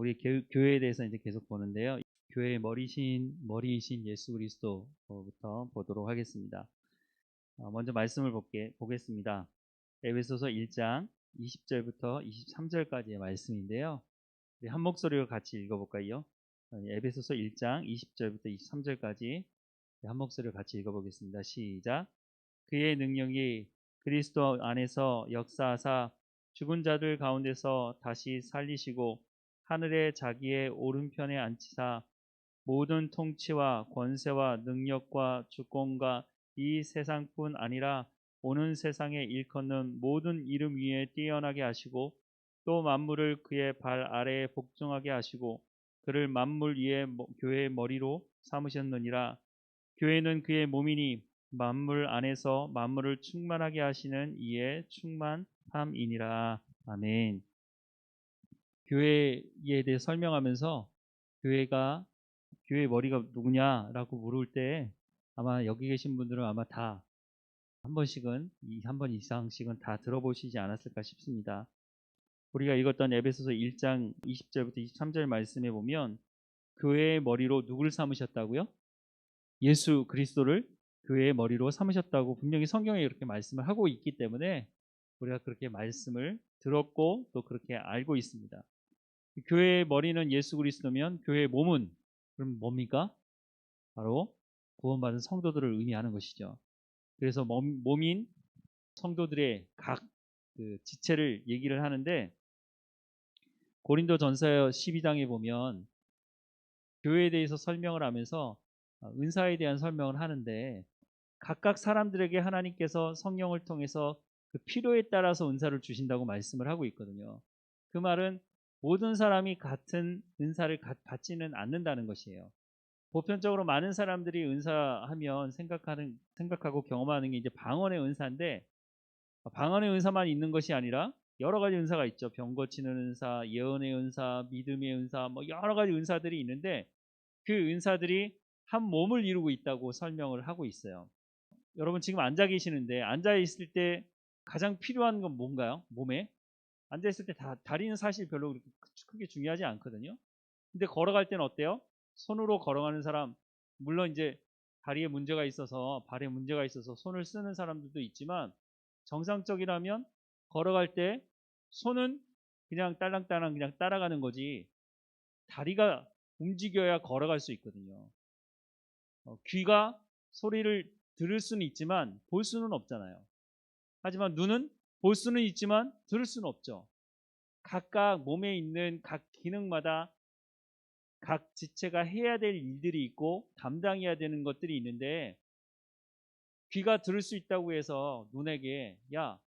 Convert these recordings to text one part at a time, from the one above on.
우리 교회에 대해서 이제 계속 보는데요. 교회의 머리이신 예수 그리스도부터 보도록 하겠습니다. 먼저 말씀을 보겠습니다. 에베소서 1장 20절부터 23절까지의 말씀인데요. 우리 한 목소리로 같이 읽어볼까요? 에베소서 1장 20절부터 23절까지 한 목소리로 같이 읽어보겠습니다. 시작. 그의 능력이 그리스도 안에서 역사하사 죽은 자들 가운데서 다시 살리시고 하늘에 자기의 오른편에 앉히사 모든 통치와 권세와 능력과 주권과 이 세상뿐 아니라 오는 세상에 일컫는 모든 이름 위에 뛰어나게 하시고 또 만물을 그의 발 아래에 복종하게 하시고 그를 만물 위에 교회의 머리로 삼으셨느니라. 교회는 그의 몸이니 만물 안에서 만물을 충만하게 하시는 이의 충만함이니라. 아멘. 교회에 대해 설명하면서 교회의 머리가 누구냐라고 물을 때 아마 여기 계신 분들은 아마 다 한 번 이상씩은 다 들어보시지 않았을까 싶습니다. 우리가 읽었던 에베소서 1장 20절부터 23절 말씀에 보면 교회의 머리로 누구를 삼으셨다고요? 예수 그리스도를 교회의 머리로 삼으셨다고 분명히 성경에 이렇게 말씀을 하고 있기 때문에 우리가 그렇게 말씀을 들었고 또 그렇게 알고 있습니다. 교회의 머리는 예수 그리스도면 교회의 몸은 그럼 뭡니까? 바로 구원받은 성도들을 의미하는 것이죠. 그래서 몸인 성도들의 각 그 지체를 얘기를 하는데 고린도전서 12장에 보면 교회에 대해서 설명을 하면서 은사에 대한 설명을 하는데 각각 사람들에게 하나님께서 성령을 통해서 그 필요에 따라서 은사를 주신다고 말씀을 하고 있거든요. 그 말은 모든 사람이 같은 은사를 받지는 않는다는 것이에요. 보편적으로 많은 사람들이 은사하면 생각하고 경험하는 게 이제 방언의 은사인데 방언의 은사만 있는 것이 아니라 여러 가지 은사가 있죠. 병 고치는 은사, 예언의 은사, 믿음의 은사, 뭐 여러 가지 은사들이 있는데 그 은사들이 한 몸을 이루고 있다고 설명을 하고 있어요. 여러분 지금 앉아 계시는데 앉아 있을 때 가장 필요한 건 뭔가요? 몸에 앉아 있을 때 다리는 사실 별로 그렇게 크게 중요하지 않거든요. 근데 걸어갈 때는 어때요? 손으로 걸어가는 사람, 물론 이제 다리에 문제가 있어서 발에 문제가 있어서 손을 쓰는 사람들도 있지만 정상적이라면 걸어갈 때 손은 그냥 딸랑딸랑 그냥 따라가는 거지 다리가 움직여야 걸어갈 수 있거든요. 귀가 소리를 들을 수는 있지만 볼 수는 없잖아요. 하지만 눈은 볼 수는 있지만 들을 수는 없죠. 각각 몸에 있는 각 기능마다 각 지체가 해야 될 일들이 있고 담당해야 되는 것들이 있는데 귀가 들을 수 있다고 해서 눈에게 야,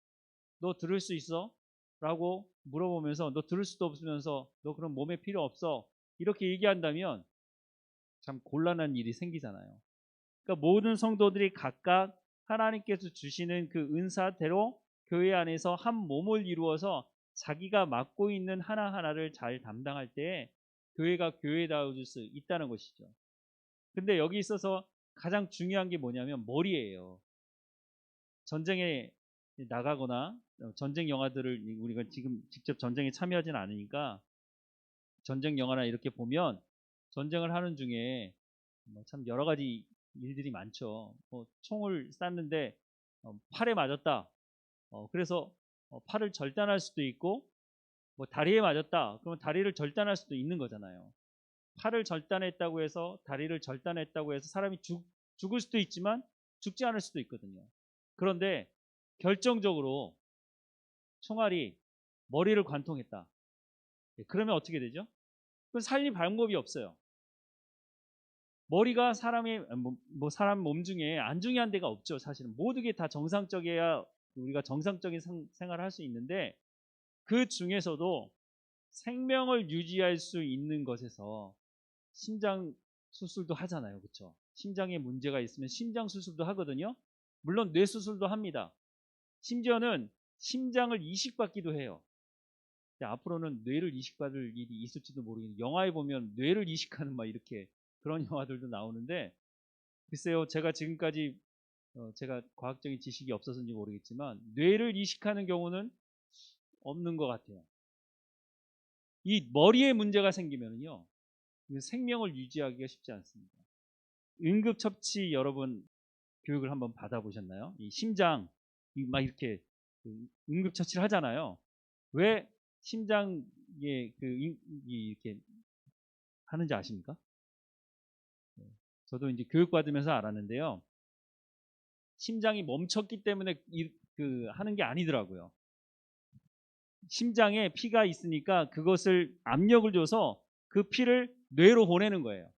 너 들을 수 있어? 라고 물어보면서 너 들을 수도 없으면서 너 그럼 몸에 필요 없어? 이렇게 얘기한다면 참 곤란한 일이 생기잖아요. 그러니까 모든 성도들이 각각 하나님께서 주시는 그 은사대로 교회 안에서 한 몸을 이루어서 자기가 맡고 있는 하나하나를 잘 담당할 때 교회가 교회다워질 수 있다는 것이죠. 근데 여기 있어서 가장 중요한 게 뭐냐면 머리예요. 전쟁에 나가거나 전쟁 영화들을 우리가 지금 직접 전쟁에 참여하지는 않으니까 전쟁 영화나 이렇게 보면 전쟁을 하는 중에 참 여러 가지 일들이 많죠. 총을 쐈는데 팔에 맞았다. 그래서 팔을 절단할 수도 있고 다리에 맞았다. 그러면 다리를 절단할 수도 있는 거잖아요. 팔을 절단했다고 해서 다리를 절단했다고 해서 사람이 죽을 수도 있지만 죽지 않을 수도 있거든요. 그런데 결정적으로 총알이 머리를 관통했다. 그러면 어떻게 되죠? 그건 살릴 방법이 없어요. 머리가 사람 몸 중에 안 중요한 데가 없죠. 사실은 모든 게 다 정상적이어야 우리가 정상적인 생활을 할 수 있는데 그 중에서도 생명을 유지할 수 있는 것에서 심장 수술도 하잖아요. 그렇죠? 심장에 문제가 있으면 심장 수술도 하거든요. 물론 뇌 수술도 합니다. 심지어는 심장을 이식받기도 해요. 앞으로는 뇌를 이식받을 일이 있을지도 모르겠는데 영화에 보면 뇌를 이식하는 막 이렇게 그런 영화들도 나오는데 글쎄요. 제가 지금까지 제가 과학적인 지식이 없어서인지 모르겠지만 뇌를 이식하는 경우는 없는 것 같아요. 이 머리에 문제가 생기면요, 생명을 유지하기가 쉽지 않습니다. 응급처치 여러분 교육을 한번 받아보셨나요? 이 심장 막 이렇게 응급처치를 하잖아요. 왜 심장에 이렇게 하는지 아십니까? 저도 이제 교육받으면서 알았는데요. 심장이 멈췄기 때문에 하는 게 아니더라고요. 심장에 피가 있으니까 그것을 압력을 줘서 그 피를 뇌로 보내는 거예요.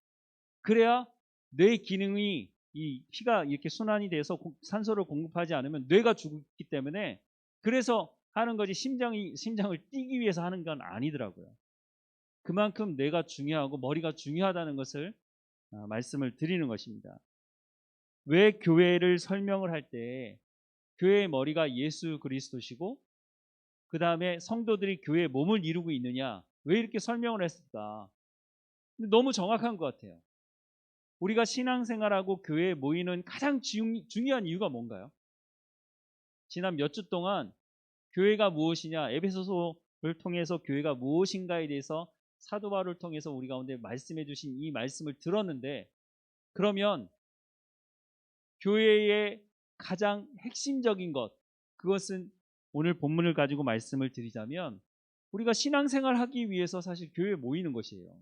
그래야 뇌 기능이 이 피가 이렇게 순환이 돼서 산소를 공급하지 않으면 뇌가 죽기 때문에 그래서 하는 거지 심장을 뛰기 위해서 하는 건 아니더라고요. 그만큼 뇌가 중요하고 머리가 중요하다는 것을 말씀을 드리는 것입니다. 왜 교회를 설명을 할 때 교회의 머리가 예수 그리스도시고 그 다음에 성도들이 교회의 몸을 이루고 있느냐, 왜 이렇게 설명을 했을까? 너무 정확한 것 같아요. 우리가 신앙생활하고 교회에 모이는 가장 중요한 이유가 뭔가요? 지난 몇 주 동안 교회가 무엇이냐, 에베소서를 통해서 교회가 무엇인가에 대해서 사도 바울을 통해서 우리 가운데 말씀해 주신 이 말씀을 들었는데, 그러면 교회의 가장 핵심적인 것, 그것은 오늘 본문을 가지고 말씀을 드리자면 우리가 신앙생활 하기 위해서 사실 교회에 모이는 것이에요.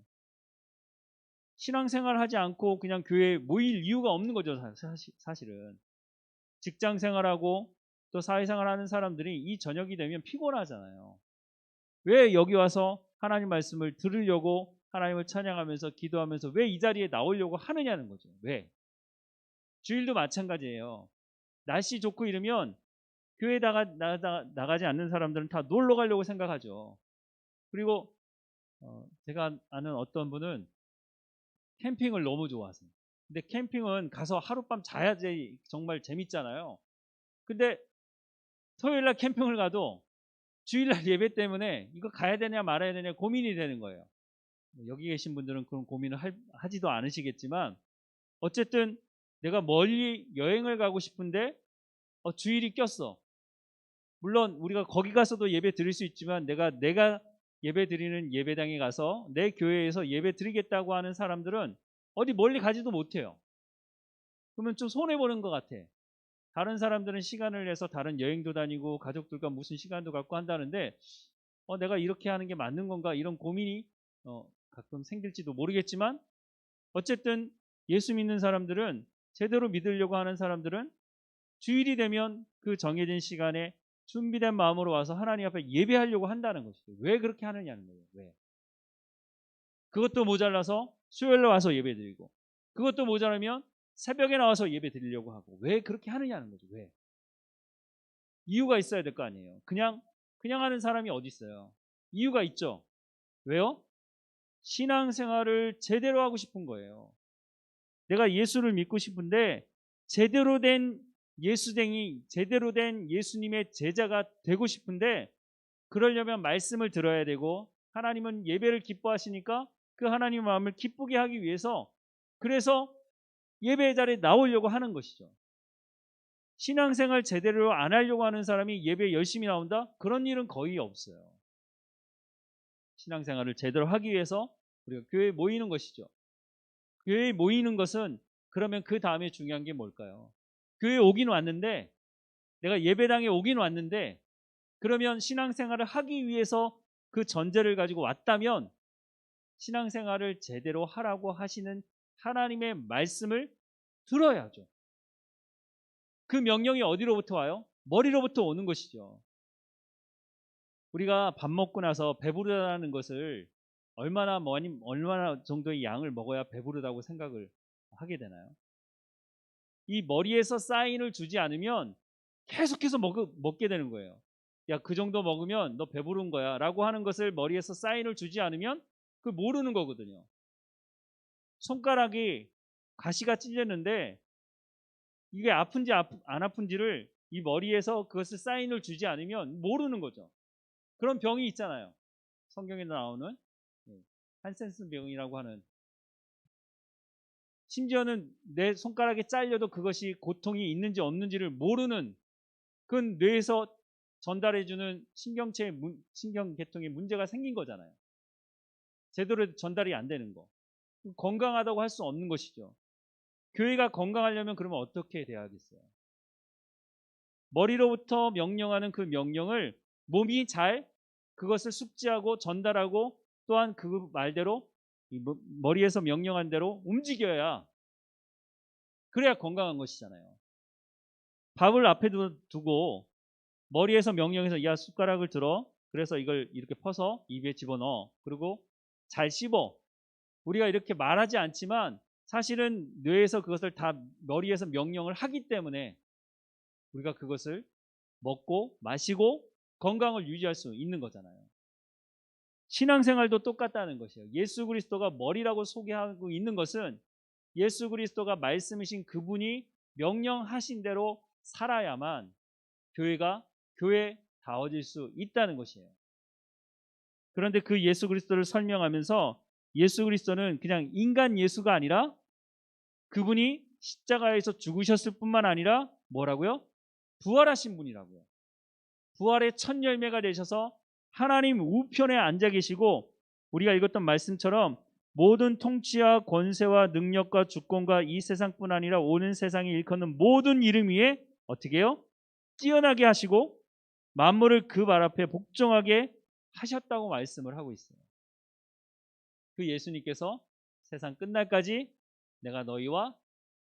신앙생활 하지 않고 그냥 교회에 모일 이유가 없는 거죠. 사실은 직장생활하고 또 사회생활 하는 사람들이 이 저녁이 되면 피곤하잖아요. 왜 여기 와서 하나님 말씀을 들으려고, 하나님을 찬양하면서 기도하면서 왜 이 자리에 나오려고 하느냐는 거죠. 왜? 주일도 마찬가지예요. 날씨 좋고 이러면 교회 나가지 않는 사람들은 다 놀러 가려고 생각하죠. 그리고 제가 아는 어떤 분은 캠핑을 너무 좋아하세요. 근데 캠핑은 가서 하룻밤 자야지 정말 재밌잖아요. 근데 토요일날 캠핑을 가도 주일날 예배 때문에 이거 가야 되냐 말아야 되냐 고민이 되는 거예요. 여기 계신 분들은 그런 고민을 하지도 않으시겠지만, 어쨌든 내가 멀리 여행을 가고 싶은데 주일이 꼈어. 물론 우리가 거기 가서도 예배 드릴 수 있지만 내가 예배 드리는 예배당에 가서 내 교회에서 예배 드리겠다고 하는 사람들은 어디 멀리 가지도 못해요. 그러면 좀 손해보는 것 같아. 다른 사람들은 시간을 내서 다른 여행도 다니고 가족들과 무슨 시간도 갖고 한다는데 내가 이렇게 하는 게 맞는 건가, 이런 고민이 가끔 생길지도 모르겠지만, 어쨌든 예수 믿는 사람들은, 제대로 믿으려고 하는 사람들은 주일이 되면 그 정해진 시간에 준비된 마음으로 와서 하나님 앞에 예배하려고 한다는 것이죠. 왜 그렇게 하느냐는 거예요. 왜? 그것도 모자라서 수요일에 와서 예배 드리고, 그것도 모자라면 새벽에 나와서 예배 드리려고 하고, 왜 그렇게 하느냐는 거죠. 왜? 이유가 있어야 될 거 아니에요. 그냥 하는 사람이 어디 있어요. 이유가 있죠. 왜요? 신앙생활을 제대로 하고 싶은 거예요. 내가 예수를 믿고 싶은데 제대로 된 예수쟁이, 제대로 된 예수님의 제자가 되고 싶은데, 그러려면 말씀을 들어야 되고, 하나님은 예배를 기뻐하시니까 그 하나님의 마음을 기쁘게 하기 위해서, 그래서 예배 자리에 나오려고 하는 것이죠. 신앙생활 제대로 안 하려고 하는 사람이 예배에 열심히 나온다? 그런 일은 거의 없어요. 신앙생활을 제대로 하기 위해서 우리가 교회에 모이는 것이죠. 교회에 모이는 것은, 그러면 그 다음에 중요한 게 뭘까요? 교회에 오긴 왔는데, 내가 예배당에 오긴 왔는데, 그러면 신앙생활을 하기 위해서 그 전제를 가지고 왔다면 신앙생활을 제대로 하라고 하시는 하나님의 말씀을 들어야죠. 그 명령이 어디로부터 와요? 머리로부터 오는 것이죠. 우리가 밥 먹고 나서 배부르다는 것을 얼마나 정도의 양을 먹어야 배부르다고 생각을 하게 되나요? 이 머리에서 사인을 주지 않으면 계속해서 먹게 되는 거예요. 야, 그 정도 먹으면 너 배부른 거야 라고 하는 것을 머리에서 사인을 주지 않으면 그걸 모르는 거거든요. 손가락이 가시가 찔렸는데 이게 아픈지 안 아픈지를 이 머리에서 그것을 사인을 주지 않으면 모르는 거죠. 그런 병이 있잖아요. 성경에 나오는 한센스 병이라고 하는, 심지어는 내 손가락에 잘려도 그것이 고통이 있는지 없는지를 모르는, 그건 뇌에서 전달해주는 신경계통에 문제가 생긴 거잖아요. 제대로 전달이 안 되는 거. 건강하다고 할 수 없는 것이죠. 교회가 건강하려면 그러면 어떻게 돼야겠어요? 머리로부터 명령하는 그 명령을 몸이 잘 그것을 숙지하고 전달하고 또한 그 말대로 머리에서 명령한 대로 움직여야 그래야 건강한 것이잖아요. 밥을 앞에 두고 머리에서 명령해서 야 숟가락을 들어 그래서 이걸 이렇게 퍼서 입에 집어넣어 그리고 잘 씹어 우리가 이렇게 말하지 않지만 사실은 뇌에서 그것을 다 머리에서 명령을 하기 때문에 우리가 그것을 먹고 마시고 건강을 유지할 수 있는 거잖아요. 신앙생활도 똑같다는 것이에요. 예수 그리스도가 머리라고 소개하고 있는 것은 예수 그리스도가 말씀이신 그분이 명령하신 대로 살아야만 교회가 교회다워질 수 있다는 것이에요. 그런데 그 예수 그리스도를 설명하면서 예수 그리스도는 그냥 인간 예수가 아니라 그분이 십자가에서 죽으셨을 뿐만 아니라 뭐라고요? 부활하신 분이라고요. 부활의 첫 열매가 되셔서 하나님 우편에 앉아 계시고 우리가 읽었던 말씀처럼 모든 통치와 권세와 능력과 주권과 이 세상뿐 아니라 오는 세상에 일컫는 모든 이름 위에 어떻게 해요? 뛰어나게 하시고 만물을 그 발 앞에 복종하게 하셨다고 말씀을 하고 있어요. 그 예수님께서 세상 끝날까지 내가 너희와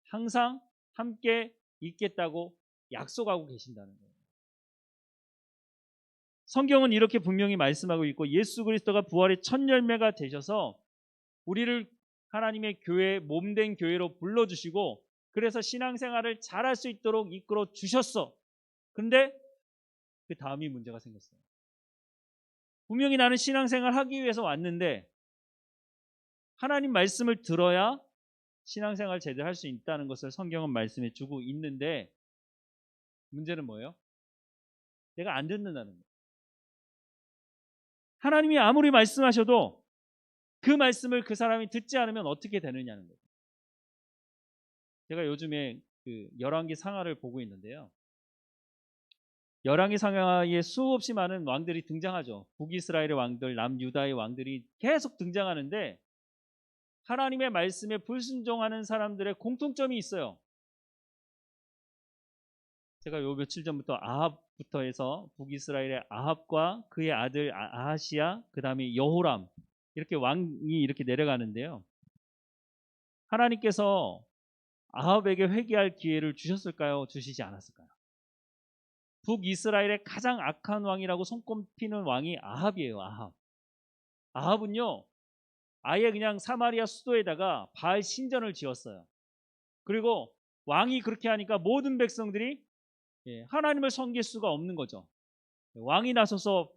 항상 함께 있겠다고 약속하고 계신다는 거예요. 성경은 이렇게 분명히 말씀하고 있고 예수 그리스도가 부활의 첫 열매가 되셔서 우리를 하나님의 교회 몸된 교회로 불러주시고 그래서 신앙생활을 잘할 수 있도록 이끌어 주셨어. 근데 그 다음이 문제가 생겼어요. 분명히 나는 신앙생활 하기 위해서 왔는데 하나님 말씀을 들어야 신앙생활 제대로 할 수 있다는 것을 성경은 말씀해 주고 있는데 문제는 뭐예요? 내가 안 듣는다는 거예요. 하나님이 아무리 말씀하셔도 그 말씀을 그 사람이 듣지 않으면 어떻게 되느냐는 거예요. 제가 요즘에 그 열왕기 상하를 보고 있는데요. 열왕기 상하에 수없이 많은 왕들이 등장하죠. 북이스라엘의 왕들, 남유다의 왕들이 계속 등장하는데 하나님의 말씀에 불순종하는 사람들의 공통점이 있어요. 제가 요 며칠 전부터 아합부터 해서 북이스라엘의 아합과 그의 아들 아하시야, 그 다음에 여호람 이렇게 왕이 이렇게 내려가는데요. 하나님께서 아합에게 회개할 기회를 주셨을까요? 주시지 않았을까요? 북이스라엘의 가장 악한 왕이라고 손꼽히는 왕이 아합이에요. 아합. 아합은요 아예 그냥 사마리아 수도에다가 바알 신전을 지었어요. 그리고 왕이 그렇게 하니까 모든 백성들이 하나님을 섬길 수가 없는 거죠. 왕이 나서서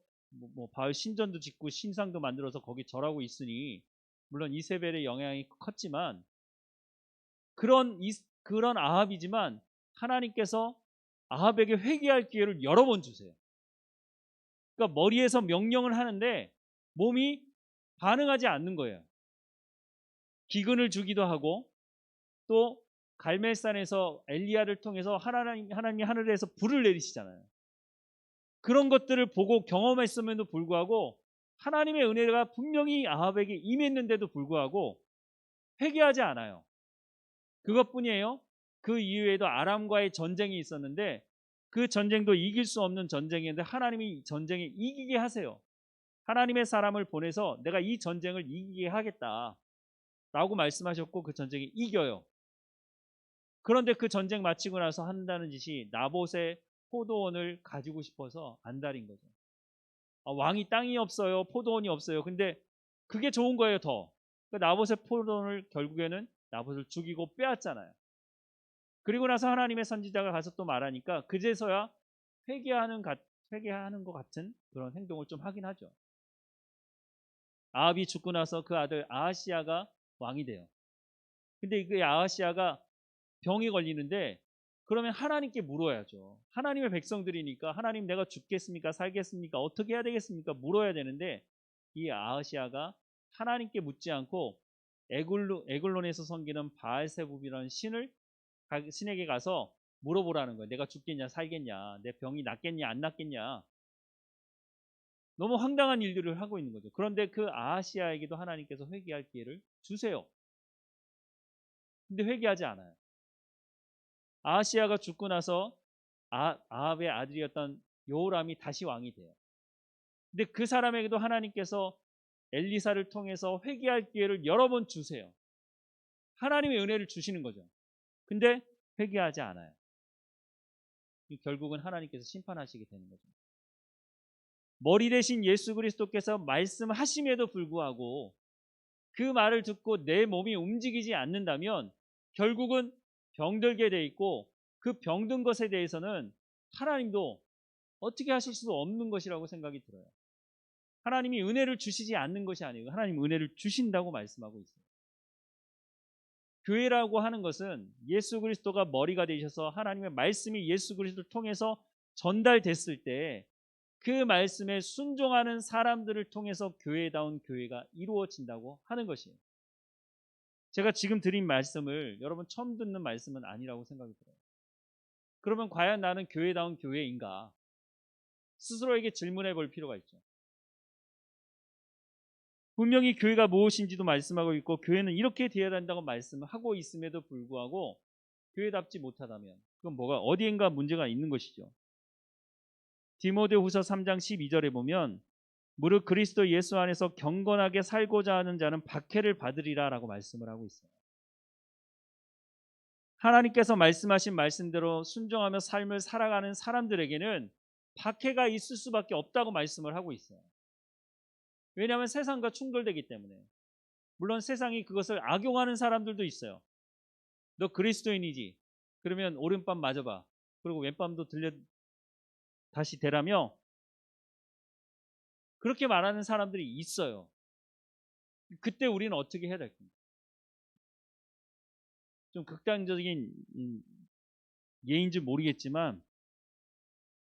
바알 신전도 짓고 신상도 만들어서 거기 절하고 있으니 물론 이세벨의 영향이 컸지만 그런 아합이지만 하나님께서 아합에게 회개할 기회를 여러 번 주세요. 그러니까 머리에서 명령을 하는데 몸이 반응하지 않는 거예요. 기근을 주기도 하고 또 갈멜산에서 엘리야를 통해서 하나님이 하늘에서 불을 내리시잖아요. 그런 것들을 보고 경험했음에도 불구하고 하나님의 은혜가 분명히 아합에게 임했는데도 불구하고 회개하지 않아요. 그것뿐이에요. 그 이후에도 아람과의 전쟁이 있었는데 그 전쟁도 이길 수 없는 전쟁이었는데 하나님이 전쟁에 이기게 하세요. 하나님의 사람을 보내서 내가 이 전쟁을 이기게 하겠다 라고 말씀하셨고 그 전쟁이 이겨요. 그런데 그 전쟁 마치고 나서 한다는 짓이 나봇의 포도원을 가지고 싶어서 안달인 거죠. 왕이 땅이 없어요. 포도원이 없어요. 근데 그게 좋은 거예요. 더. 나봇의 포도원을 결국에는 나봇을 죽이고 빼앗잖아요. 그리고 나서 하나님의 선지자가 가서 또 말하니까 그제서야 회개하는 것 같은 그런 행동을 좀 하긴 하죠. 아합이 죽고 나서 그 아들 아하시야가 왕이 돼요. 근데 그 아하시야가 병이 걸리는데 그러면 하나님께 물어야죠. 하나님의 백성들이니까 하나님 내가 죽겠습니까? 살겠습니까? 어떻게 해야 되겠습니까? 물어야 되는데 이 아하시야가 하나님께 묻지 않고 에글론에서 섬기는 바알세붑이라는 신에게 가서 물어보라는 거예요. 내가 죽겠냐 살겠냐 내 병이 낫겠냐 안 낫겠냐. 너무 황당한 일들을 하고 있는 거죠. 그런데 그 아하시아에게도 하나님께서 회개할 기회를 주세요. 근데 회개하지 않아요. 아하시아가 죽고 나서 아합의 아들이었던 여호람이 다시 왕이 돼요. 근데 그 사람에게도 하나님께서 엘리사를 통해서 회개할 기회를 여러 번 주세요. 하나님의 은혜를 주시는 거죠. 근데 회개하지 않아요. 결국은 하나님께서 심판하시게 되는 거죠. 머리 대신 예수 그리스도께서 말씀하심에도 불구하고 그 말을 듣고 내 몸이 움직이지 않는다면 결국은 병들게 돼 있고, 그 병든 것에 대해서는 하나님도 어떻게 하실 수 없는 것이라고 생각이 들어요. 하나님이 은혜를 주시지 않는 것이 아니고 하나님 은혜를 주신다고 말씀하고 있어요. 교회라고 하는 것은 예수 그리스도가 머리가 되셔서 하나님의 말씀이 예수 그리스도를 통해서 전달됐을 때 그 말씀에 순종하는 사람들을 통해서 교회다운 교회가 이루어진다고 하는 것이에요. 제가 지금 드린 말씀을 여러분 처음 듣는 말씀은 아니라고 생각이 들어요. 그러면 과연 나는 교회다운 교회인가? 스스로에게 질문해 볼 필요가 있죠. 분명히 교회가 무엇인지도 말씀하고 있고 교회는 이렇게 되어야 된다고 말씀을 하고 있음에도 불구하고 교회답지 못하다면 그건 뭐가 어디엔가 문제가 있는 것이죠. 디모데후서 3장 12절에 보면 무릇 그리스도 예수 안에서 경건하게 살고자 하는 자는 박해를 받으리라 라고 말씀을 하고 있어요. 하나님께서 말씀하신 말씀대로 순종하며 삶을 살아가는 사람들에게는 박해가 있을 수밖에 없다고 말씀을 하고 있어요. 왜냐하면 세상과 충돌되기 때문에. 물론 세상이 그것을 악용하는 사람들도 있어요. 너 그리스도인이지? 그러면 오른밤 맞아봐. 그리고 왼밤도 다시 대라며 그렇게 말하는 사람들이 있어요. 그때 우리는 어떻게 해야 될까요? 좀 극단적인 예인지 모르겠지만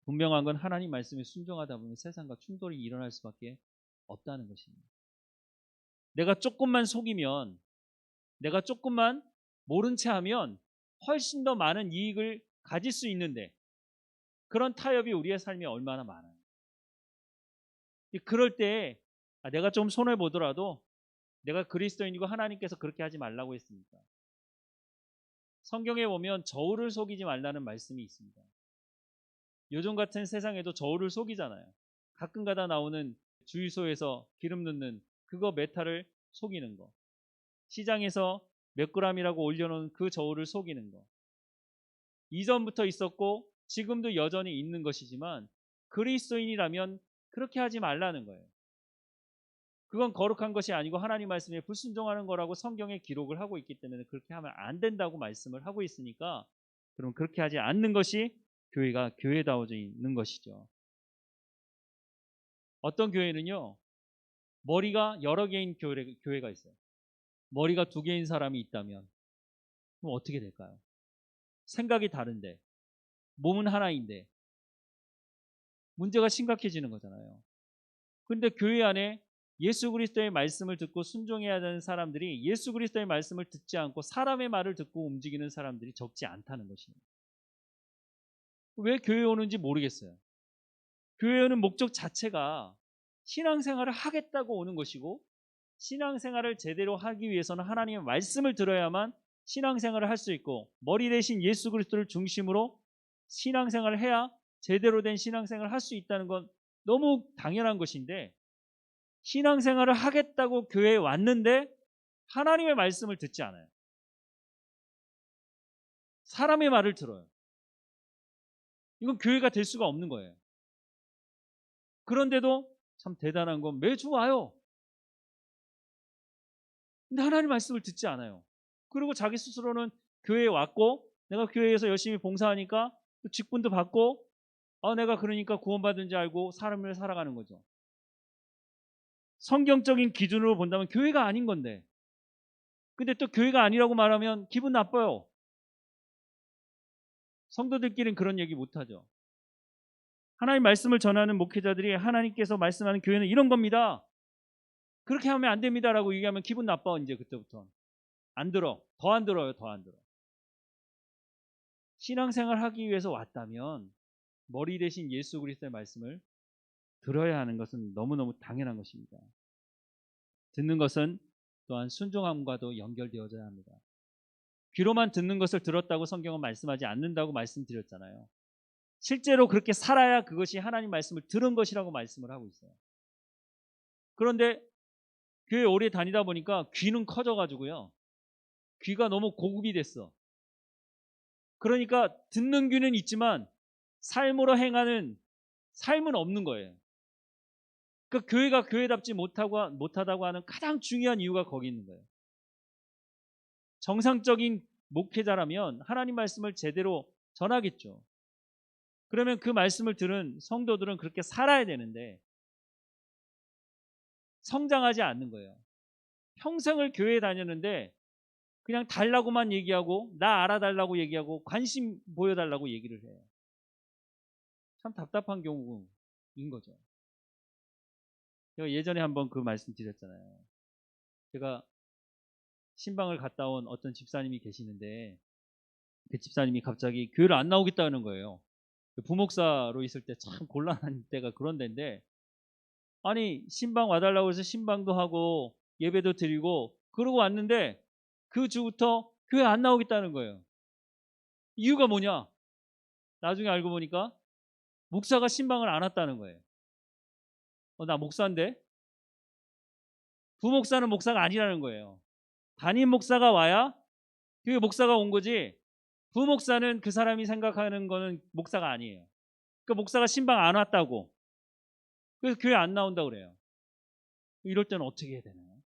분명한 건 하나님 말씀에 순종하다 보면 세상과 충돌이 일어날 수밖에 없다는 것입니다. 내가 조금만 속이면, 내가 조금만 모른 채 하면 훨씬 더 많은 이익을 가질 수 있는데 그런 타협이 우리의 삶에 얼마나 많아요. 그럴 때 내가 좀 손해보더라도 내가 그리스도인이고 하나님께서 그렇게 하지 말라고 했습니까? 성경에 보면 저울을 속이지 말라는 말씀이 있습니다. 요즘 같은 세상에도 저울을 속이잖아요. 가끔가다 나오는 주유소에서 기름 넣는 그거 메탈을 속이는 거, 시장에서 몇 그램이라고 올려놓은 그 저울을 속이는 거, 이전부터 있었고 지금도 여전히 있는 것이지만 그리스도인이라면 그렇게 하지 말라는 거예요. 그건 거룩한 것이 아니고 하나님 말씀에 불순종하는 거라고 성경에 기록을 하고 있기 때문에 그렇게 하면 안 된다고 말씀을 하고 있으니까 그럼 그렇게 하지 않는 것이 교회가 교회다워져 있는 것이죠. 어떤 교회는요, 머리가 여러 개인 교회가 있어요. 머리가 두 개인 사람이 있다면 그럼 어떻게 될까요? 생각이 다른데 몸은 하나인데 문제가 심각해지는 거잖아요. 그런데 교회 안에 예수 그리스도의 말씀을 듣고 순종해야 되는 사람들이 예수 그리스도의 말씀을 듣지 않고 사람의 말을 듣고 움직이는 사람들이 적지 않다는 것입니다. 왜 교회 오는지 모르겠어요. 교회 오는 목적 자체가 신앙생활을 하겠다고 오는 것이고 신앙생활을 제대로 하기 위해서는 하나님의 말씀을 들어야만 신앙생활을 할 수 있고 머리 대신 예수 그리스도를 중심으로 신앙생활을 해야 제대로 된 신앙생활을 할 수 있다는 건 너무 당연한 것인데 신앙생활을 하겠다고 교회에 왔는데 하나님의 말씀을 듣지 않아요. 사람의 말을 들어요. 이건 교회가 될 수가 없는 거예요. 그런데도 참 대단한 건 매주 와요. 근데 하나님 말씀을 듣지 않아요. 그리고 자기 스스로는 교회에 왔고 내가 교회에서 열심히 봉사하니까 직분도 받고 내가 그러니까 구원받은 줄 알고 삶을 살아가는 거죠. 성경적인 기준으로 본다면 교회가 아닌 건데 근데 또 교회가 아니라고 말하면 기분 나빠요. 성도들끼리는 그런 얘기 못하죠. 하나님 말씀을 전하는 목회자들이 하나님께서 말씀하는 교회는 이런 겁니다. 그렇게 하면 안 됩니다라고 얘기하면 기분 나빠. 이제 그때부터 안 들어. 더 안 들어요. 더 안 들어. 신앙생활 하기 위해서 왔다면 머리 대신 예수 그리스도의 말씀을 들어야 하는 것은 너무너무 당연한 것입니다. 듣는 것은 또한 순종함과도 연결되어져야 합니다. 귀로만 듣는 것을 들었다고 성경은 말씀하지 않는다고 말씀드렸잖아요. 실제로 그렇게 살아야 그것이 하나님 말씀을 들은 것이라고 말씀을 하고 있어요. 그런데 교회 오래 다니다 보니까 귀는 커져가지고요. 귀가 너무 고급이 됐어. 그러니까 듣는 귀는 있지만 삶으로 행하는 삶은 없는 거예요. 그 교회가 교회답지 못하다고 하는 가장 중요한 이유가 거기 있는 거예요. 정상적인 목회자라면 하나님 말씀을 제대로 전하겠죠. 그러면 그 말씀을 들은 성도들은 그렇게 살아야 되는데 성장하지 않는 거예요. 평생을 교회에 다녔는데 그냥 달라고만 얘기하고 나 알아달라고 얘기하고 관심 보여달라고 얘기를 해요. 참 답답한 경우인 거죠. 제가 예전에 한번 그 말씀 드렸잖아요. 제가 신방을 갔다 온 어떤 집사님이 계시는데 그 집사님이 갑자기 교회를 안 나오겠다는 거예요. 부목사로 있을 때 참 곤란한 때가 그런 데인데 아니 신방 와달라고 해서 신방도 하고 예배도 드리고 그러고 왔는데 그 주부터 교회 안 나오겠다는 거예요. 이유가 뭐냐? 나중에 알고 보니까 목사가 신방을 안 왔다는 거예요. 나 목사인데? 부목사는 목사가 아니라는 거예요. 담임 목사가 와야 교회 목사가 온 거지 부목사는 그 사람이 생각하는 거는 목사가 아니에요. 그 목사가 신방 안 왔다고 그래서 교회 안 나온다고 그래요. 이럴 때는 어떻게 해야 되나요?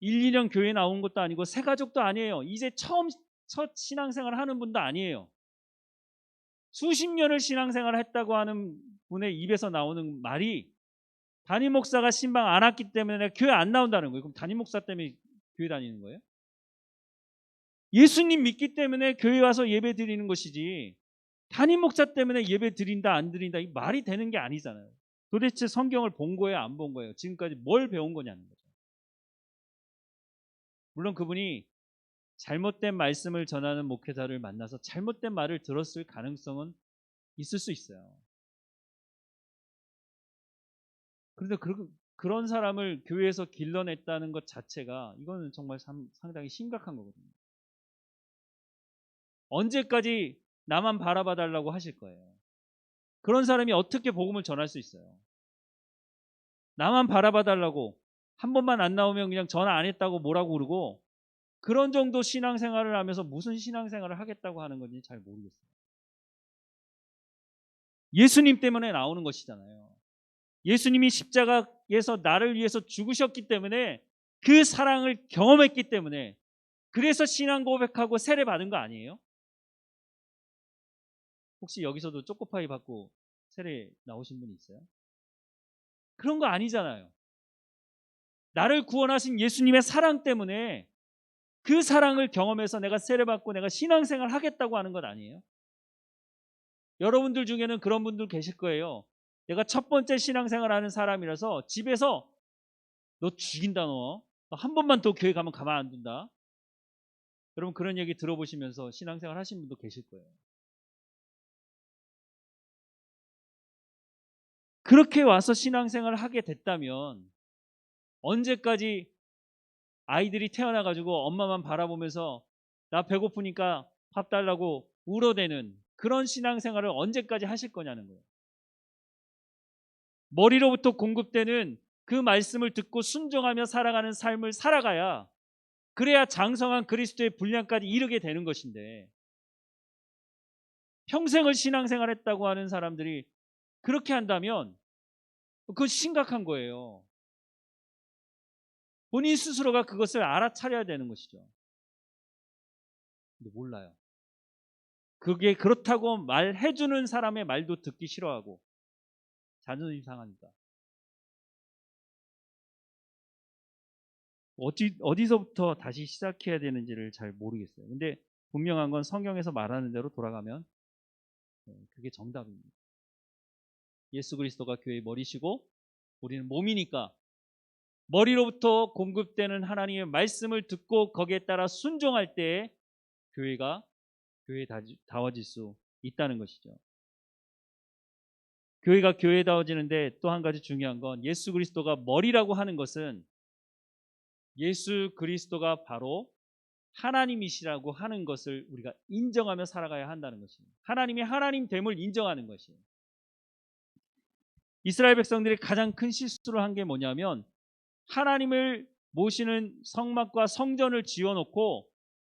1, 2년 교회 나온 것도 아니고 새 가족도 아니에요. 이제 첫 신앙생활 하는 분도 아니에요. 수십 년을 신앙생활 했다고 하는 분의 입에서 나오는 말이 담임 목사가 신방 안 왔기 때문에 교회 안 나온다는 거예요. 그럼 담임 목사 때문에 교회 다니는 거예요? 예수님 믿기 때문에 교회 와서 예배 드리는 것이지 담임 목사 때문에 예배 드린다 안 드린다 이 말이 되는 게 아니잖아요. 도대체 성경을 본 거예요 안 본 거예요? 지금까지 뭘 배운 거냐는 거죠. 물론 그분이 잘못된 말씀을 전하는 목회자를 만나서 잘못된 말을 들었을 가능성은 있을 수 있어요. 그런데 그런 사람을 교회에서 길러냈다는 것 자체가 이거는 정말 상당히 심각한 거거든요. 언제까지 나만 바라봐 달라고 하실 거예요. 그런 사람이 어떻게 복음을 전할 수 있어요? 나만 바라봐 달라고 한 번만 안 나오면 그냥 전화 안 했다고 뭐라고 그러고 그런 정도 신앙생활을 하면서 무슨 신앙생활을 하겠다고 하는 건지 잘 모르겠어요. 예수님 때문에 나오는 것이잖아요. 예수님이 십자가에서 나를 위해서 죽으셨기 때문에 그 사랑을 경험했기 때문에 그래서 신앙 고백하고 세례 받은 거 아니에요? 혹시 여기서도 초코파이 받고 세례 나오신 분이 있어요? 그런 거 아니잖아요. 나를 구원하신 예수님의 사랑 때문에 그 사랑을 경험해서 내가 세례 받고 내가 신앙생활 하겠다고 하는 것 아니에요? 여러분들 중에는 그런 분들 계실 거예요. 내가 첫 번째 신앙생활 하는 사람이라서 집에서 너 죽인다 너 한 번만 더 교회 가면 가만 안 둔다. 여러분 그런 얘기 들어보시면서 신앙생활 하신 분도 계실 거예요. 그렇게 와서 신앙생활을 하게 됐다면 언제까지 아이들이 태어나가지고 엄마만 바라보면서 나 배고프니까 밥 달라고 울어대는 그런 신앙생활을 언제까지 하실 거냐는 거예요. 머리로부터 공급되는 그 말씀을 듣고 순종하며 살아가는 삶을 살아가야 그래야 장성한 그리스도의 분량까지 이르게 되는 것인데 평생을 신앙생활했다고 하는 사람들이 그렇게 한다면 그건 심각한 거예요. 본인 스스로가 그것을 알아차려야 되는 것이죠. 근데 몰라요. 그게 그렇다고 말해주는 사람의 말도 듣기 싫어하고 자존심 상하니까 어디서부터 다시 시작해야 되는지를 잘 모르겠어요. 근데 분명한 건 성경에서 말하는 대로 돌아가면 그게 정답입니다. 예수 그리스도가 교회의 머리시고 우리는 몸이니까 머리로부터 공급되는 하나님의 말씀을 듣고 거기에 따라 순종할 때에 교회에 다워질 수 있다는 것이죠. 교회가 교회다워지는데 또 한 가지 중요한 건 예수 그리스도가 머리라고 하는 것은 예수 그리스도가 바로 하나님이시라고 하는 것을 우리가 인정하며 살아가야 한다는 것입니다. 하나님이 하나님됨을 인정하는 것이에요. 이스라엘 백성들이 가장 큰 실수를 한 게 뭐냐면 하나님을 모시는 성막과 성전을 지어놓고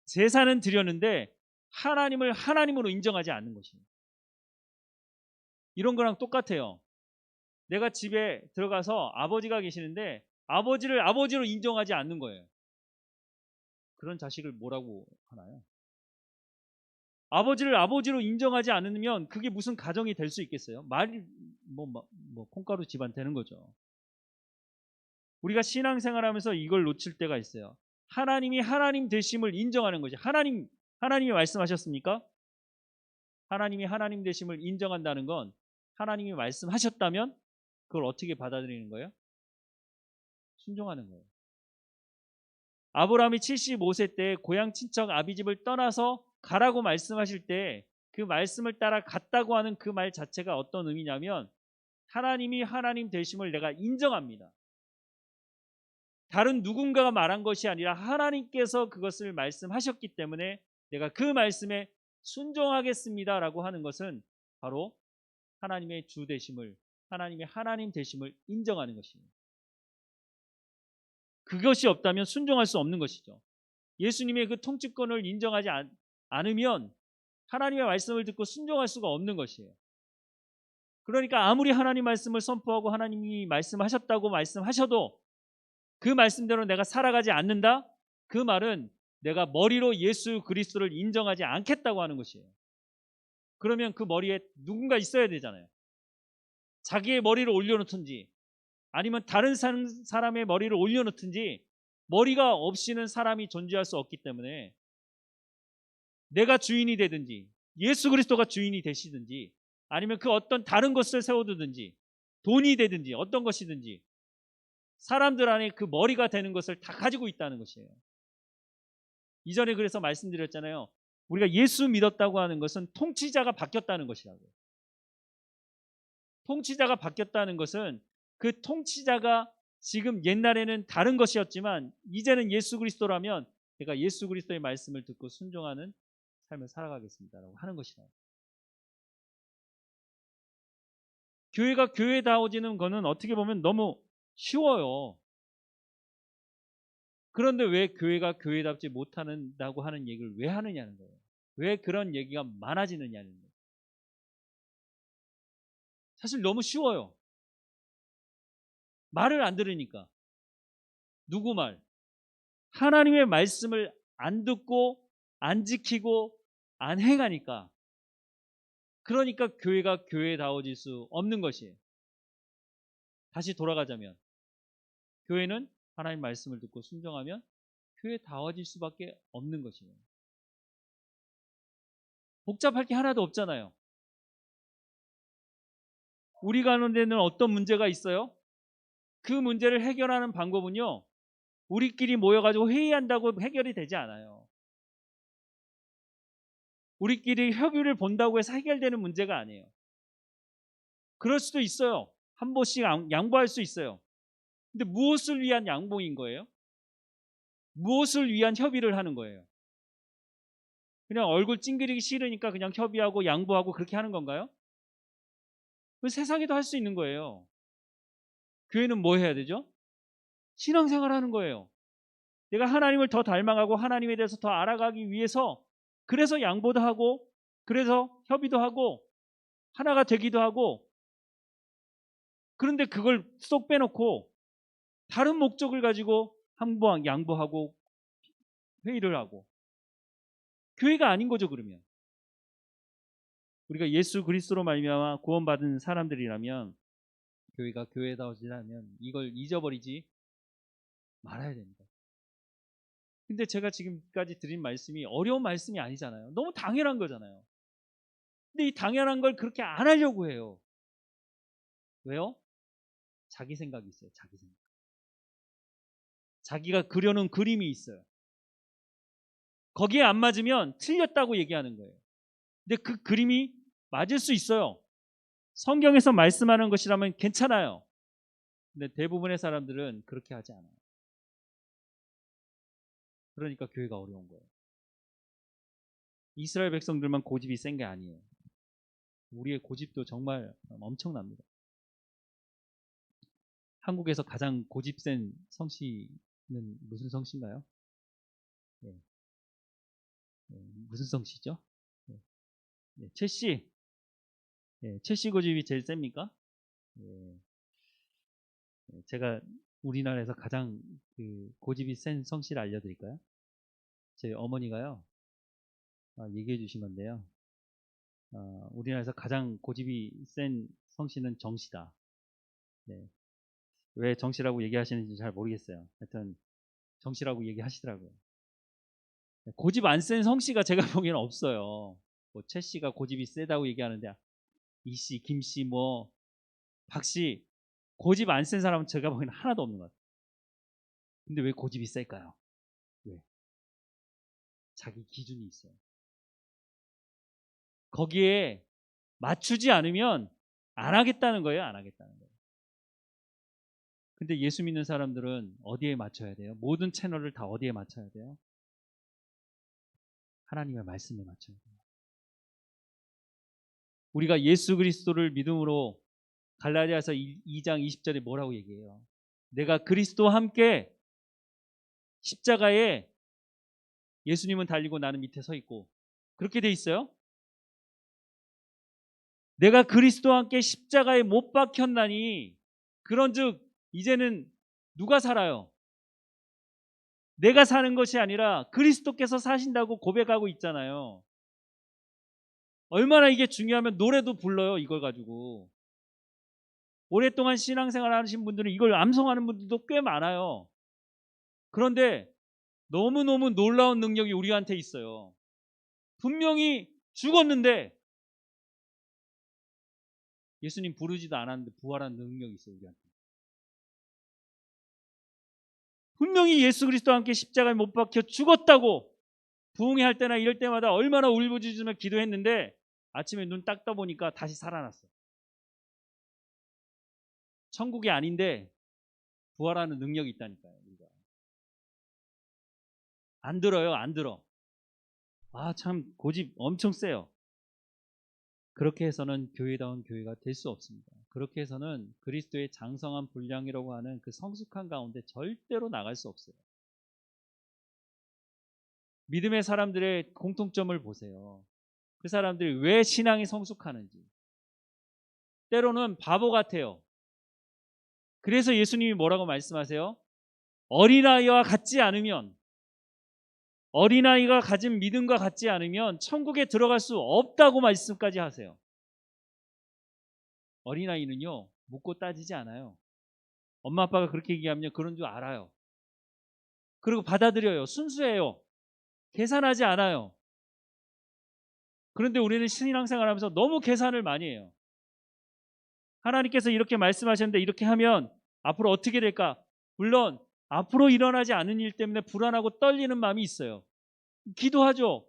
제사는 드렸는데 하나님을 하나님으로 인정하지 않는 것입니다. 이런 거랑 똑같아요. 내가 집에 들어가서 아버지가 계시는데 아버지를 아버지로 인정하지 않는 거예요. 그런 자식을 뭐라고 하나요? 아버지를 아버지로 인정하지 않으면 그게 무슨 가정이 될 수 있겠어요? 말이 콩가루 집안 되는 거죠. 우리가 신앙생활하면서 이걸 놓칠 때가 있어요. 하나님이 하나님 되심을 인정하는 거죠. 하나님이 말씀하셨습니까? 하나님이 하나님 되심을 인정한다는 건 하나님이 말씀하셨다면 그걸 어떻게 받아들이는 거예요? 순종하는 거예요. 아브라함이 75세 때 고향 친척 아비집을 떠나서 가라고 말씀하실 때 그 말씀을 따라 갔다고 하는 그 말 자체가 어떤 의미냐면 하나님이 하나님 되심을 내가 인정합니다. 다른 누군가가 말한 것이 아니라 하나님께서 그것을 말씀하셨기 때문에 내가 그 말씀에 순종하겠습니다라고 하는 것은 바로 하나님의 주 되심을, 하나님의 하나님 되심을 인정하는 것입니다. 그것이 없다면 순종할 수 없는 것이죠. 예수님의 그 통치권을 인정하지 않으면 하나님의 말씀을 듣고 순종할 수가 없는 것이에요. 그러니까 아무리 하나님 말씀을 선포하고 하나님이 말씀하셨다고 말씀하셔도 그 말씀대로 내가 살아가지 않는다? 그 말은 내가 머리로 예수 그리스도를 인정하지 않겠다고 하는 것이에요. 그러면 그 머리에 누군가 있어야 되잖아요. 자기의 머리를 올려놓든지 아니면 다른 사람의 머리를 올려놓든지 머리가 없이는 사람이 존재할 수 없기 때문에 내가 주인이 되든지 예수 그리스도가 주인이 되시든지 아니면 그 어떤 다른 것을 세워두든지 돈이 되든지 어떤 것이든지 사람들 안에 그 머리가 되는 것을 다 가지고 있다는 것이에요. 이전에 그래서 말씀드렸잖아요. 우리가 예수 믿었다고 하는 것은 통치자가 바뀌었다는 것이라고. 통치자가 바뀌었다는 것은 그 통치자가 지금 옛날에는 다른 것이었지만 이제는 예수 그리스도라면 내가 예수 그리스도의 말씀을 듣고 순종하는 삶을 살아가겠습니다라고 하는 것이다. 교회가 교회다워지는 거는 어떻게 보면 너무 쉬워요. 그런데 왜 교회가 교회답지 못한다고 하는 얘기를 왜 하느냐는 거예요. 왜 그런 얘기가 많아지느냐는 거예요. 사실 너무 쉬워요. 말을 안 들으니까. 누구 말? 하나님의 말씀을 안 듣고 안 지키고 안 행하니까. 그러니까 교회가 교회다워질 수 없는 것이에요. 다시 돌아가자면 교회는 하나님 말씀을 듣고 순종하면 교회다워질 수밖에 없는 것이에요. 복잡할 게 하나도 없잖아요. 우리 가운데는 어떤 문제가 있어요? 그 문제를 해결하는 방법은요. 우리끼리 모여가지고 회의한다고 해결이 되지 않아요. 우리끼리 협의를 본다고 해서 해결되는 문제가 아니에요. 그럴 수도 있어요. 한 번씩 양보할 수 있어요. 근데 무엇을 위한 양보인 거예요? 무엇을 위한 협의를 하는 거예요? 그냥 얼굴 찡그리기 싫으니까 그냥 협의하고 양보하고 그렇게 하는 건가요? 세상에도 할 수 있는 거예요. 교회는 뭐 해야 되죠? 신앙생활 하는 거예요. 내가 하나님을 더 닮아가고 하나님에 대해서 더 알아가기 위해서 그래서 양보도 하고 그래서 협의도 하고 하나가 되기도 하고 그런데 그걸 쏙 빼놓고 다른 목적을 가지고 양보하고 회의를 하고 교회가 아닌 거죠. 그러면 우리가 예수 그리스도로 말미암아 구원받은 사람들이라면 교회가 교회다워지려면 이걸 잊어버리지 말아야 됩니다. 근데 제가 지금까지 드린 말씀이 어려운 말씀이 아니잖아요. 너무 당연한 거잖아요. 근데 이 당연한 걸 그렇게 안 하려고 해요. 왜요? 자기 생각이 있어요. 자기 생각. 자기가 그려놓은 그림이 있어요. 거기에 안 맞으면 틀렸다고 얘기하는 거예요. 근데 그 그림이 맞을 수 있어요. 성경에서 말씀하는 것이라면 괜찮아요. 근데 대부분의 사람들은 그렇게 하지 않아요. 그러니까 교회가 어려운 거예요. 이스라엘 백성들만 고집이 센 게 아니에요. 우리의 고집도 정말 엄청납니다. 한국에서 가장 고집 센 성씨는 무슨 성씨인가요? 네. 네. 무슨 성씨죠? 네. 네. 최씨. 네. 최씨 고집이 제일 셉니까? 네. 제가 우리나라에서 가장 그 고집이 센 성씨를 알려드릴까요? 제 어머니가요, 얘기해 주신 건데요. 우리나라에서 가장 고집이 센 성씨는 정씨다. 네. 왜 정씨라고 얘기하시는지 잘 모르겠어요. 하여튼 정씨라고 얘기하시더라고요. 고집 안 센 성씨가 제가 보기에는 없어요. 뭐 최씨가 고집이 세다고 얘기하는데 이씨, 김씨, 뭐 박씨, 고집 안 센 사람은 제가 보기에는 하나도 없는 것 같아요. 근데 왜 고집이 셀까요? 왜? 자기 기준이 있어요. 거기에 맞추지 않으면 안 하겠다는 거예요. 안 하겠다는 거예요. 근데 예수 믿는 사람들은 어디에 맞춰야 돼요? 모든 채널을 다 어디에 맞춰야 돼요? 하나님의 말씀에 맞춰야 돼요. 우리가 예수 그리스도를 믿음으로 갈라디아서 2장 20절에 뭐라고 얘기해요? 내가 그리스도와 함께 십자가에 예수님은 달리고 나는 밑에 서 있고, 그렇게 돼 있어요. 내가 그리스도와 함께 십자가에 못 박혔나니 그런즉 이제는 누가 살아요? 내가 사는 것이 아니라 그리스도께서 사신다고 고백하고 있잖아요. 얼마나 이게 중요하면 노래도 불러요, 이걸 가지고. 오랫동안 신앙생활 하신 분들은 이걸 암송하는 분들도 꽤 많아요. 그런데 너무너무 놀라운 능력이 우리한테 있어요. 분명히 죽었는데 예수님 부르지도 않았는데 부활한 능력이 있어요, 우리한테. 분명히 예수 그리스도와 함께 십자가에 못 박혀 죽었다고 부흥회 할 때나 이럴 때마다 얼마나 울부짖으며 기도했는데 아침에 눈 딱 떠보니까 다시 살아났어. 천국이 아닌데 부활하는 능력이 있다니까요. 우리가. 안 들어요. 안 들어. 참 고집 엄청 세요. 그렇게 해서는 교회다운 교회가 될 수 없습니다. 그렇게 해서는 그리스도의 장성한 분량이라고 하는 그 성숙한 가운데 절대로 나갈 수 없어요. 믿음의 사람들의 공통점을 보세요. 그 사람들이 왜 신앙이 성숙하는지. 때로는 바보 같아요. 그래서 예수님이 뭐라고 말씀하세요? 어린아이와 같지 않으면, 어린아이가 가진 믿음과 같지 않으면 천국에 들어갈 수 없다고 말씀까지 하세요. 어린아이는요, 묻고 따지지 않아요. 엄마 아빠가 그렇게 얘기하면 그런 줄 알아요. 그리고 받아들여요. 순수해요. 계산하지 않아요. 그런데 우리는 신앙생활 하면서 너무 계산을 많이 해요. 하나님께서 이렇게 말씀하셨는데 이렇게 하면 앞으로 어떻게 될까? 물론 앞으로 일어나지 않은 일 때문에 불안하고 떨리는 마음이 있어요. 기도하죠.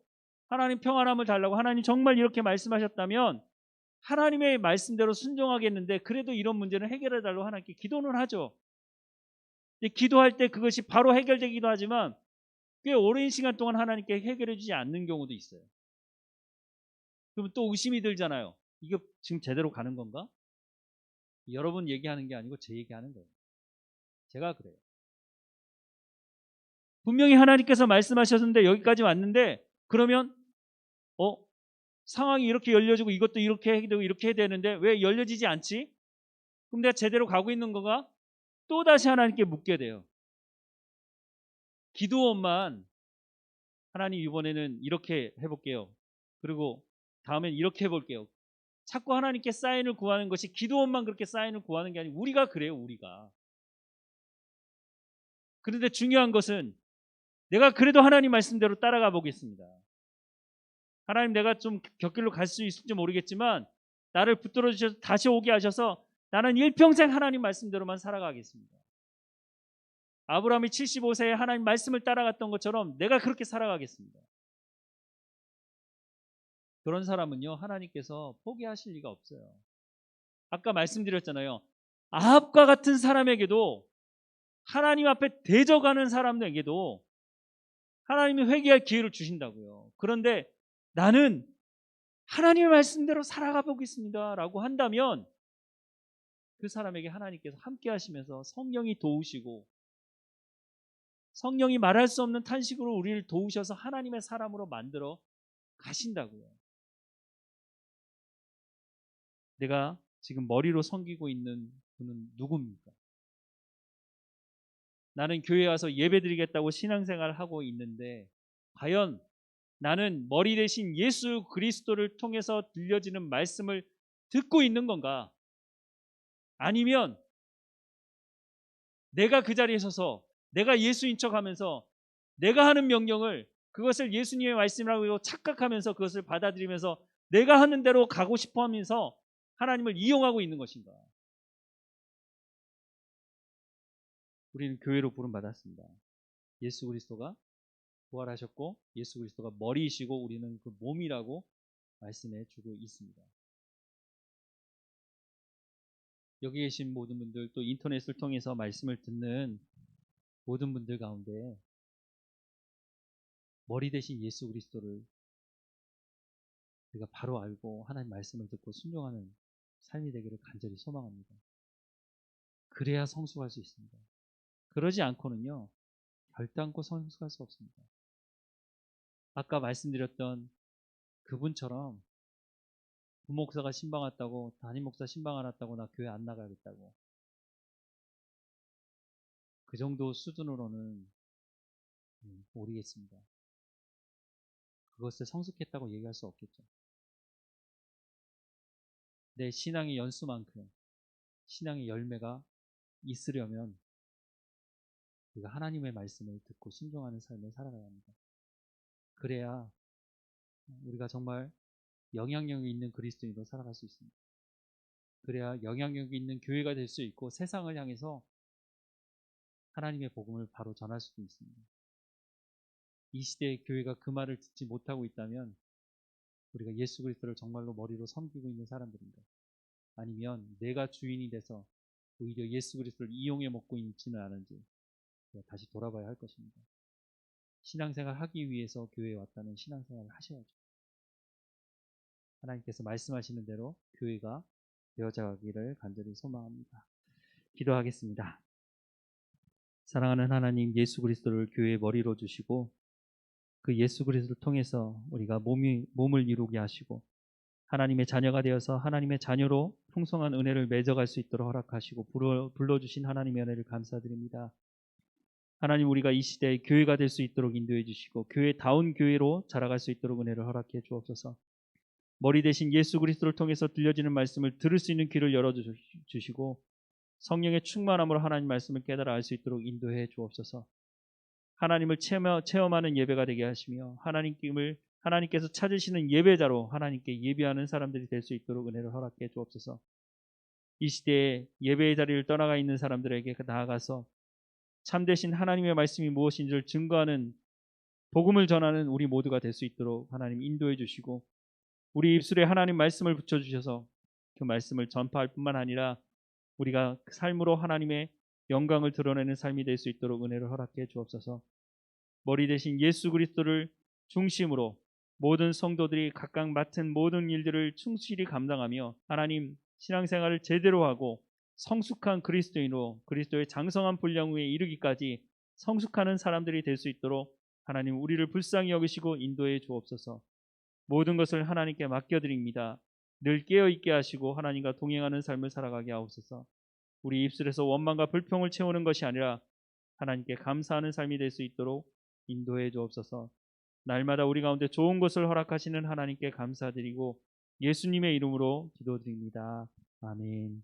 하나님 평안함을 달라고. 하나님 정말 이렇게 말씀하셨다면 하나님의 말씀대로 순종하겠는데 그래도 이런 문제는 해결해 달라고 하나님께 기도는 하죠. 기도할 때 그것이 바로 해결되기도 하지만 꽤 오랜 시간 동안 하나님께 해결해 주지 않는 경우도 있어요. 그러면 또 의심이 들잖아요. 이거 지금 제대로 가는 건가? 여러분 얘기하는 게 아니고 제 얘기하는 거예요. 제가 그래요. 분명히 하나님께서 말씀하셨는데 여기까지 왔는데 그러면 상황이 이렇게 열려지고 이것도 이렇게 해야 되고 이렇게 해야 되는데 왜 열려지지 않지? 그럼 내가 제대로 가고 있는 건가? 또다시 하나님께 묻게 돼요. 기도원만 하나님 이번에는 이렇게 해볼게요. 그리고 다음엔 이렇게 해볼게요. 자꾸 하나님께 사인을 구하는 것이 기도원만 그렇게 사인을 구하는 게 아니고 우리가 그래요. 우리가. 그런데 중요한 것은 내가 그래도 하나님 말씀대로 따라가 보겠습니다. 하나님 내가 좀 곁길로 갈 수 있을지 모르겠지만 나를 붙들어 주셔서 다시 오게 하셔서 나는 일평생 하나님 말씀대로만 살아가겠습니다. 아브라함이 75세에 하나님 말씀을 따라갔던 것처럼 내가 그렇게 살아가겠습니다. 그런 사람은요 하나님께서 포기하실 리가 없어요. 아까 말씀드렸잖아요. 아합과 같은 사람에게도, 하나님 앞에 대적하는 사람에게도 하나님이 회개할 기회를 주신다고요. 그런데 나는 하나님의 말씀대로 살아가 보겠습니다 라고 한다면 그 사람에게 하나님께서 함께 하시면서 성령이 도우시고, 성령이 말할 수 없는 탄식으로 우리를 도우셔서 하나님의 사람으로 만들어 가신다고요. 내가 지금 머리로 섬기고 있는 분은 누굽니까? 나는 교회 와서 예배드리겠다고 신앙생활을 하고 있는데 과연 나는 머리 대신 예수 그리스도를 통해서 들려지는 말씀을 듣고 있는 건가? 아니면 내가 그 자리에 서서 내가 예수인 척하면서 내가 하는 명령을, 그것을 예수님의 말씀이라고 착각하면서 그것을 받아들이면서 내가 하는 대로 가고 싶어 하면서 하나님을 이용하고 있는 것인가? 우리는 교회로 부름받았습니다. 예수 그리스도가 부활하셨고 예수 그리스도가 머리이시고 우리는 그 몸이라고 말씀해 주고 있습니다. 여기 계신 모든 분들, 또 인터넷을 통해서 말씀을 듣는 모든 분들 가운데 머리 대신 예수 그리스도를 우리가 바로 알고 하나님 말씀을 듣고 순종하는 삶이 되기를 간절히 소망합니다. 그래야 성숙할 수 있습니다. 그러지 않고는요, 결단코 성숙할 수 없습니다. 아까 말씀드렸던 그분처럼 부목사가 신방 왔다고, 담임 목사 신방 안 왔다고 나 교회 안 나가겠다고, 그 정도 수준으로는 모르겠습니다. 그것을 성숙했다고 얘기할 수 없겠죠. 내 신앙의 연수만큼 신앙의 열매가 있으려면 우리가 하나님의 말씀을 듣고 순종하는 삶을 살아가야 합니다. 그래야 우리가 정말 영향력이 있는 그리스도인으로 살아갈 수 있습니다. 그래야 영향력이 있는 교회가 될 수 있고 세상을 향해서 하나님의 복음을 바로 전할 수도 있습니다. 이 시대의 교회가 그 말을 듣지 못하고 있다면 우리가 예수 그리스도를 정말로 머리로 섬기고 있는 사람들입니다. 아니면 내가 주인이 돼서 오히려 예수 그리스도를 이용해 먹고 있지는 않은지 다시 돌아봐야 할 것입니다. 신앙생활 하기 위해서 교회에 왔다면 신앙생활을 하셔야죠. 하나님께서 말씀하시는 대로 교회가 되어져가기를 간절히 소망합니다. 기도하겠습니다. 사랑하는 하나님, 예수 그리스도를 교회의 머리로 주시고 그 예수 그리스도를 통해서 우리가 몸을 이루게 하시고 하나님의 자녀가 되어서 하나님의 자녀로 풍성한 은혜를 맺어갈 수 있도록 허락하시고 불러주신 하나님의 은혜를 감사드립니다. 하나님, 우리가 이 시대에 교회가 될 수 있도록 인도해 주시고 교회다운 교회로 자라갈 수 있도록 은혜를 허락해 주옵소서. 머리 대신 예수 그리스도를 통해서 들려지는 말씀을 들을 수 있는 귀를 열어주시고 성령의 충만함으로 하나님 말씀을 깨달아 알 수 있도록 인도해 주옵소서. 하나님을 체험하는 예배가 되게 하시며 하나님께서 찾으시는 예배자로 하나님께 예배하는 사람들이 될 수 있도록 은혜를 허락해 주옵소서. 이 시대에 예배의 자리를 떠나가 있는 사람들에게 나아가서 참되신 하나님의 말씀이 무엇인지를 증거하는, 복음을 전하는 우리 모두가 될 수 있도록 하나님 인도해 주시고 우리 입술에 하나님 말씀을 붙여주셔서 그 말씀을 전파할 뿐만 아니라 우리가 그 삶으로 하나님의 영광을 드러내는 삶이 될 수 있도록 은혜를 허락해 주옵소서. 머리 대신 예수 그리스도를 중심으로 모든 성도들이 각각 맡은 모든 일들을 충실히 감당하며 하나님 신앙생활을 제대로 하고 성숙한 그리스도인으로 그리스도의 장성한 분량 위에 이르기까지 성숙하는 사람들이 될 수 있도록 하나님 우리를 불쌍히 여기시고 인도해 주옵소서. 모든 것을 하나님께 맡겨드립니다. 늘 깨어있게 하시고 하나님과 동행하는 삶을 살아가게 하옵소서. 우리 입술에서 원망과 불평을 채우는 것이 아니라 하나님께 감사하는 삶이 될 수 있도록 인도해 주옵소서. 날마다 우리 가운데 좋은 것을 허락하시는 하나님께 감사드리고 예수님의 이름으로 기도드립니다. 아멘.